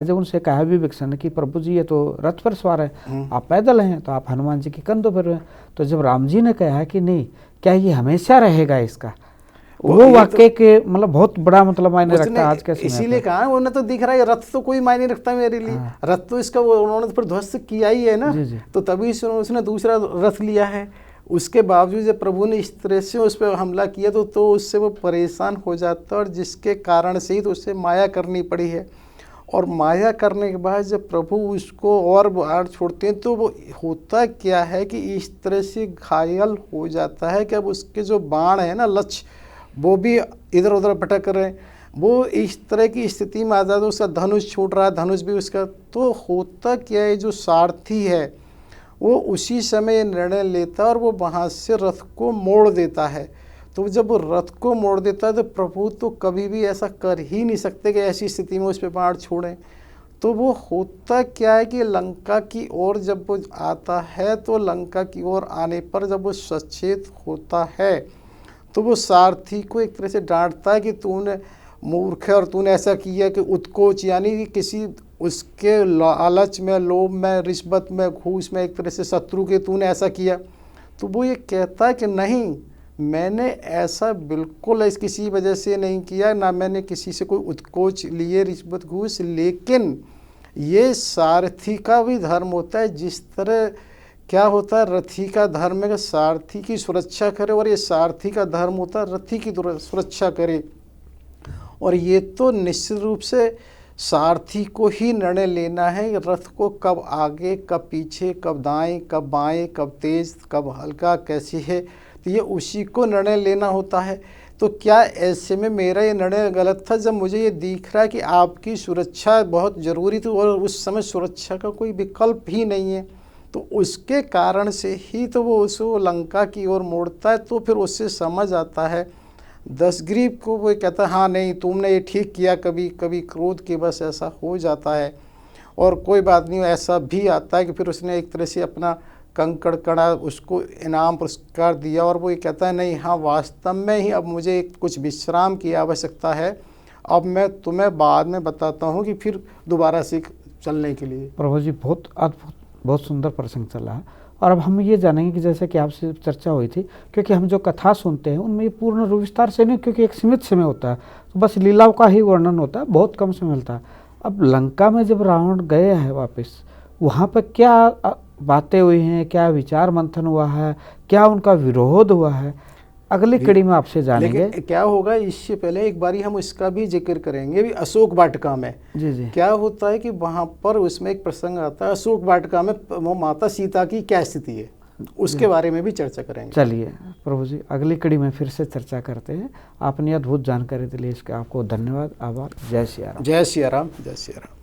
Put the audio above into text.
जब उनसे कहा विभीषण ने कि प्रभु जी ये तो रथ पर सवार है, आप पैदल हैं, तो आप हनुमान जी के कंधों पर हैं। तो जब राम जी ने कहा कि नहीं, क्या ये हमेशा रहेगा इसका, वो वाक्य के मतलब बहुत बड़ा मतलब मायने रखता है आज के समय। इसीलिए कहा उन्हें तो दिख रहा है रथ तो कोई मायने रखता मेरे लिए। रथ तो इसका उन्होंने तो फिर ध्वस्त किया ही है ना। तो तभी उसने दूसरा रथ लिया है। उसके बावजूद जब प्रभु ने इस तरह से उस पर हमला किया तो उससे वो परेशान हो जाता है, और जिसके कारण से ही तो उससे माया करनी पड़ी है। और माया करने के बाद जब प्रभु उसको और बाहर छोड़ते हैं तो वो होता क्या है कि इस तरह से घायल हो जाता है कि अब उसके जो बाण है ना, लक्ष्य, वो भी इधर उधर भटक रहे हैं। वो इस तरह की स्थिति में आ जाता है, उसका धनुष छूट रहा है, धनुष भी उसका। तो होता क्या है, जो सारथी है वो उसी समय निर्णय लेता है और वो वहाँ से रथ को मोड़ देता है। तो जब वो रथ को मोड़ देता है तो प्रभु तो कभी भी ऐसा कर ही नहीं सकते कि ऐसी स्थिति में उस पर बाण छोड़ें। तो वो होता क्या है कि लंका की ओर जब वो आता है तो लंका की ओर आने पर जब वो सचेत होता है तो वो सारथी को एक तरह से डांटता है कि तूने मूर्ख है और तूने ऐसा किया कि उत्कोच, यानी कि किसी उसके लालच में, लोभ में, रिश्वत में, घूस में, एक तरह से शत्रु के तूने ऐसा किया। तो वो ये कहता है कि नहीं, मैंने ऐसा बिल्कुल किसी वजह से नहीं किया, ना मैंने किसी से कोई उत्कोच लिए, रिश्वत, घूस। लेकिन ये सारथी का भी धर्म होता है। जिस तरह क्या होता है, रथी का धर्म है कि सारथी की सुरक्षा करे, और ये सारथी का धर्म होता है रथी की सुरक्षा करे। और ये तो निश्चित रूप से सारथी को ही निर्णय लेना है रथ को कब आगे, कब पीछे, कब दाएं, कब बाएं, कब तेज, कब हल्का, कैसी है, तो ये उसी को निर्णय लेना होता है। तो क्या ऐसे में मेरा ये निर्णय गलत था जब मुझे ये दिख रहा है कि आपकी सुरक्षा बहुत ज़रूरी थी और उस समय सुरक्षा का कोई विकल्प ही नहीं है, तो उसके कारण से ही तो वो उसको लंका की ओर मोड़ता है। तो फिर उससे समझ आता है दशग्रीव को, वो कहता है हाँ नहीं, तुमने ये ठीक किया, कभी कभी क्रोध के बस ऐसा हो जाता है। और कोई बात नहीं, ऐसा भी आता है कि फिर उसने एक तरह से अपना कंकड़ कड़ा उसको इनाम पुरस्कार दिया, और वो ये कहता है नहीं, हाँ वास्तव में ही अब मुझे कुछ विश्राम की आवश्यकता है, अब मैं तुम्हें बाद में बताता हूँ कि फिर दोबारा से चलने के लिए। प्रभु जी बहुत अद्भुत, बहुत सुंदर प्रसंग चला है। और अब हम ये जानेंगे कि जैसे कि आपसे चर्चा हुई थी, क्योंकि हम जो कथा सुनते हैं उनमें ये पूर्ण रूप विस्तार से नहीं, क्योंकि एक सीमित समय होता है, तो बस लीलाओं का ही वर्णन होता है, बहुत कम समय मिलता है। अब लंका में जब रावण गए हैं वापस, वहाँ पर क्या बातें हुई हैं, क्या विचार मंथन हुआ है, क्या उनका विरोध हुआ है, अगली कड़ी में आपसे जानेंगे। क्या होगा इससे पहले एक बारी हम इसका भी जिक्र करेंगे भी अशोक वाटिका में। जी। क्या होता है कि वहाँ पर उसमें एक प्रसंग आता है, अशोक वाटिका में वो माता सीता की क्या स्थिति है, उसके बारे में भी चर्चा करेंगे। चलिए प्रभु जी, अगली कड़ी में फिर से चर्चा करते हैं। आपने अद्भुत जानकारी के लिए इसका आपको धन्यवाद, आभार। जय सिया राम। जय सिया राम। जय सिया राम।